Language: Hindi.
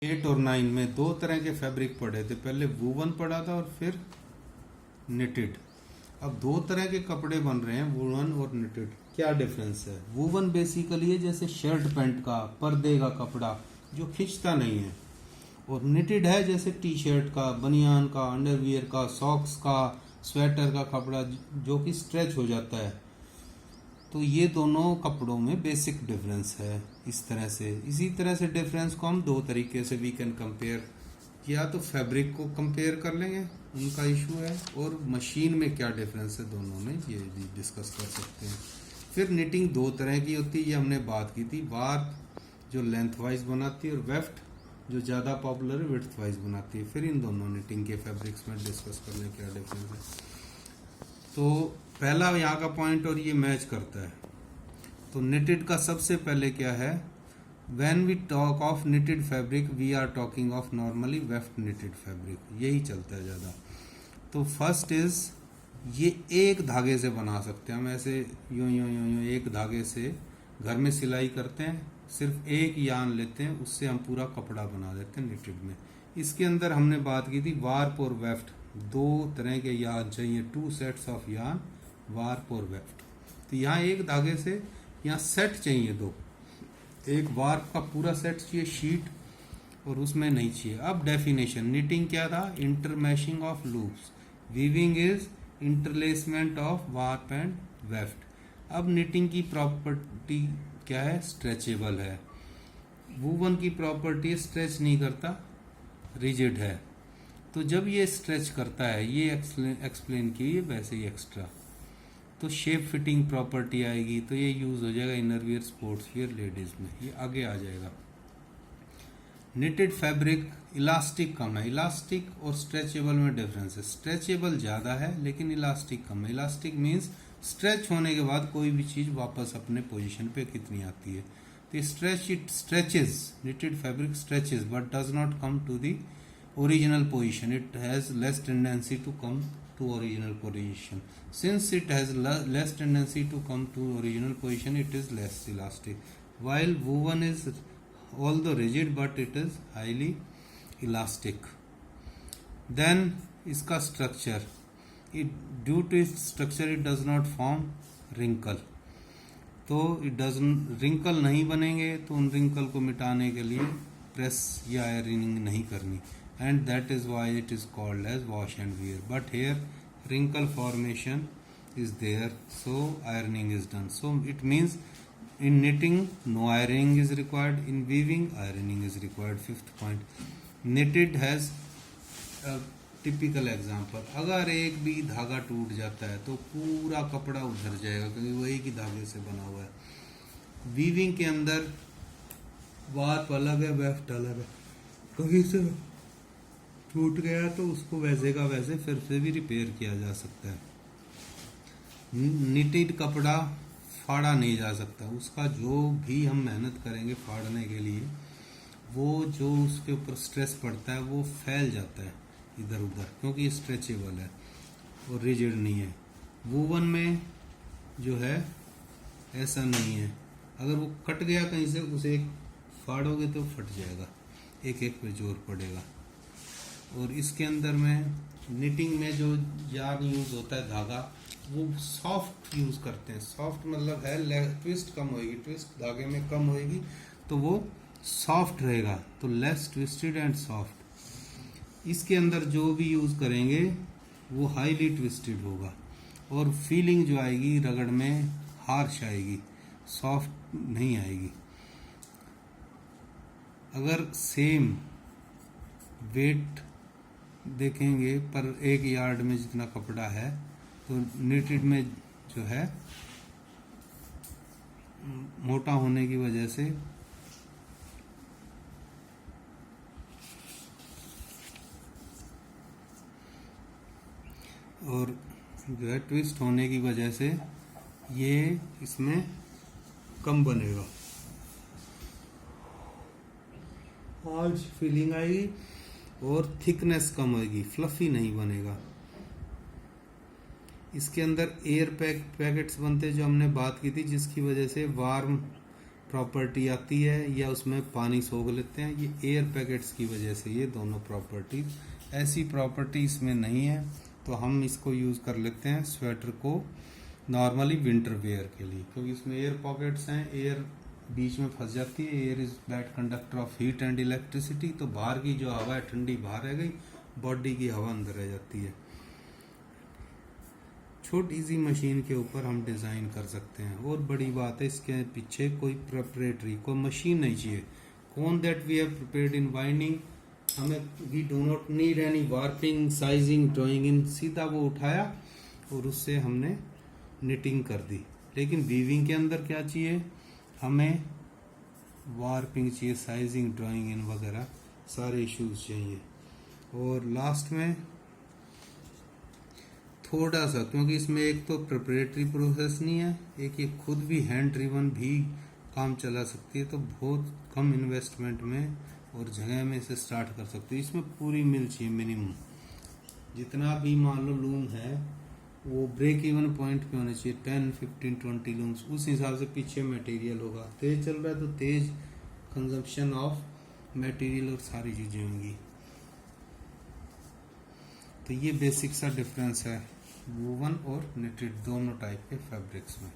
8 और 9 में दो तरह के फैब्रिक पढ़े थे। पहले वूवन पढ़ा था और फिर निटेड। अब दो तरह के कपड़े बन रहे हैं, वूवन और निटेड। क्या डिफरेंस है? वूवन बेसिकली है जैसे शर्ट पैंट का, पर्दे का कपड़ा जो खिंचता नहीं है, और निटेड है जैसे टी शर्ट का, बनियान का, अंडरवियर का, सॉक्स का, स्वेटर का कपड़ा जो कि स्ट्रेच हो जाता है। तो ये दोनों कपड़ों में बेसिक डिफरेंस है। इसी तरह से डिफरेंस को हम दो तरीके से वी कैन कंपेयर। या तो फैब्रिक को कंपेयर कर लेंगे, उनका इशू है, और मशीन में क्या डिफरेंस है दोनों में ये भी डिस्कस कर सकते हैं। फिर निटिंग दो तरह की होती है, ये हमने बात की थी। वार्प जो लेंथ वाइज बनाती है, और वेफ्ट जो ज़्यादा पॉपुलर है विड्थ वाइज बनाती है। फिर इन दोनों निटिंग के फैब्रिक्स में डिस्कस कर लें क्या डिफरेंस है। तो पहला यहाँ का पॉइंट और ये मैच करता है। तो निटेड का सबसे पहले क्या है? When we talk of knitted fabric we are talking of normally weft knitted fabric, यही चलता है ज़्यादा। तो फर्स्ट इज ये एक धागे से बना सकते हैं हम, ऐसे यूं यूं यूं यूं एक धागे से घर में सिलाई करते हैं, सिर्फ एक यान लेते हैं, उससे हम पूरा कपड़ा बना देते हैं निटेड में। इसके अंदर हमने बात की थी वार्प और वेफ्ट, दो तरह के यान चाहिए, टू सेट्स ऑफ यान, वार्प और वेफ्ट। तो यहाँ एक धागे से यहाँ सेट चाहिए दो, एक वार्प का पूरा सेट चाहिए शीट, और उसमें नहीं चाहिए। अब डेफिनेशन, निटिंग क्या था? Intermeshing of loops. Weaving is interlacement of warp and weft. अब निटिंग की प्रॉपर्टी क्या है? स्ट्रेचेबल है। वूवन की प्रॉपर्टी स्ट्रेच नहीं करता, रिजिड है। तो जब ये स्ट्रेच करता है, ये एक्सप्लेन किए वैसे ही एक्स्ट्रा, तो शेप फिटिंग प्रॉपर्टी आएगी, तो ये यूज हो जाएगा इनरवियर, स्पोर्ट्स वियर, लेडीज में, ये आगे आ जाएगा। निटेड फैब्रिक इलास्टिक कम है। इलास्टिक और स्ट्रेचेबल में डिफरेंस है। स्ट्रेचेबल ज्यादा है लेकिन इलास्टिक कम है। इलास्टिक मीन्स स्ट्रेच होने के बाद कोई भी चीज वापस अपने पोजीशन पे कितनी आती है। तो it stretches, knitted fabric stretches but does not come to the original position. It has less tendency to come to original position. Since it has less tendency to come to original position, it is less elastic. While woven is although rigid but it is highly elastic. Then इसका structure, due to its structure it does not form wrinkle. तो it doesn't wrinkle नहीं बनेंगे, तो उन wrinkle को मिटाने के लिए प्रेस या आयरनिंग नहीं करनी, and that is why it is called as wash and wear. But here wrinkle formation is there, so ironing is done. So it means in knitting no ironing is required, in weaving ironing is required. Fifth point, knitted has a typical example. अगर एक भी धागा टूट जाता है तो पूरा कपड़ा उधर जाएगा, क्योंकि वो एक ही धागे से बना हुआ है। वीविंग के अंदर वार्प अलग है, वेफ्ट अलग है, कहीं से टूट गया तो उसको वैसे का वैसे फिर से भी रिपेयर किया जा सकता है। निटेड कपड़ा फाड़ा नहीं जा सकता, उसका जो भी हम मेहनत करेंगे फाड़ने के लिए, वो जो उसके ऊपर स्ट्रेस पड़ता है वो फैल जाता है इधर उधर, क्योंकि स्ट्रेचेबल है और रिजिड नहीं है। वूवन में जो है ऐसा नहीं है, अगर वो कट गया कहीं से, उसे फाड़ोगे तो फट जाएगा, एक एक पे जोर पड़ेगा। और इसके अंदर में निटिंग में जो यार्न यूज होता है, धागा, वो सॉफ्ट यूज करते हैं। सॉफ्ट मतलब है ट्विस्ट कम होएगी, ट्विस्ट धागे में कम होएगी तो वो सॉफ्ट रहेगा, तो लेस ट्विस्टेड एंड सॉफ्ट। इसके अंदर जो भी यूज करेंगे वो हाईली ट्विस्टेड होगा, और फीलिंग जो आएगी रगड़ में हार्श आएगी, सॉफ्ट नहीं आएगी। अगर सेम वेट देखेंगे पर एक यार्ड में जितना कपड़ा है, तो निटेड में जो है मोटा होने की वजह से और जो है ट्विस्ट होने की वजह से ये इसमें कम बनेगा, हार्श फीलिंग आएगी और थिकनेस कम होगी, फ्लफी नहीं बनेगा। इसके अंदर एयर पैकेट्स बनते जो हमने बात की थी, जिसकी वजह से वार्म प्रॉपर्टी आती है या उसमें पानी सोख लेते हैं, ये एयर पैकेट्स की वजह से ये दोनों प्रॉपर्टी। ऐसी प्रॉपर्टी इसमें नहीं है, तो हम इसको यूज़ कर लेते हैं स्वेटर को नॉर्मली विंटर वेयर के लिए, क्योंकि इसमें एयर पॉकेट्स हैं, एयर बीच में फंस जाती है। Air is bad conductor of heat and electricity, तो बाहर की जो हवा है ठंडी बाहर रह गई, बॉडी की हवा अंदर रह जाती है। छोटी सी मशीन के ऊपर हम डिज़ाइन कर सकते हैं। और बड़ी बात है, इसके पीछे कोई प्रिपरेटरी कोई मशीन नहीं चाहिए। Cone that we have prepared in winding, हमें we do not need any warping sizing drawing in, सीधा वो उठाया और उससे हमने निटिंग कर दी। लेकिन वीविंग के अंदर क्या चाहिए, हमें वार्पिंग चाहिए, साइजिंग ड्राइंग इन वगैरह सारे इश्यूज चाहिए। और लास्ट में थोड़ा सा, क्योंकि इसमें एक तो प्रिपरेटरी प्रोसेस नहीं है, एक ये खुद भी हैंड ड्रिवन भी काम चला सकती है, तो बहुत कम इन्वेस्टमेंट में और जगह में इसे स्टार्ट कर सकते हैं। इसमें पूरी मिल चाहिए मिनिमम, जितना भी मान लो लूम है वो ब्रेक इवन पॉइंट पे होने चाहिए, 10, 15, 20 लूम्स। उस हिसाब से पीछे मटेरियल होगा, तेज चल रहा है तो तेज कंजम्पशन ऑफ मटेरियल और सारी चीज़ें होंगी। तो ये बेसिक सा डिफरेंस है वूवन और निटेड दोनों टाइप के फैब्रिक्स में।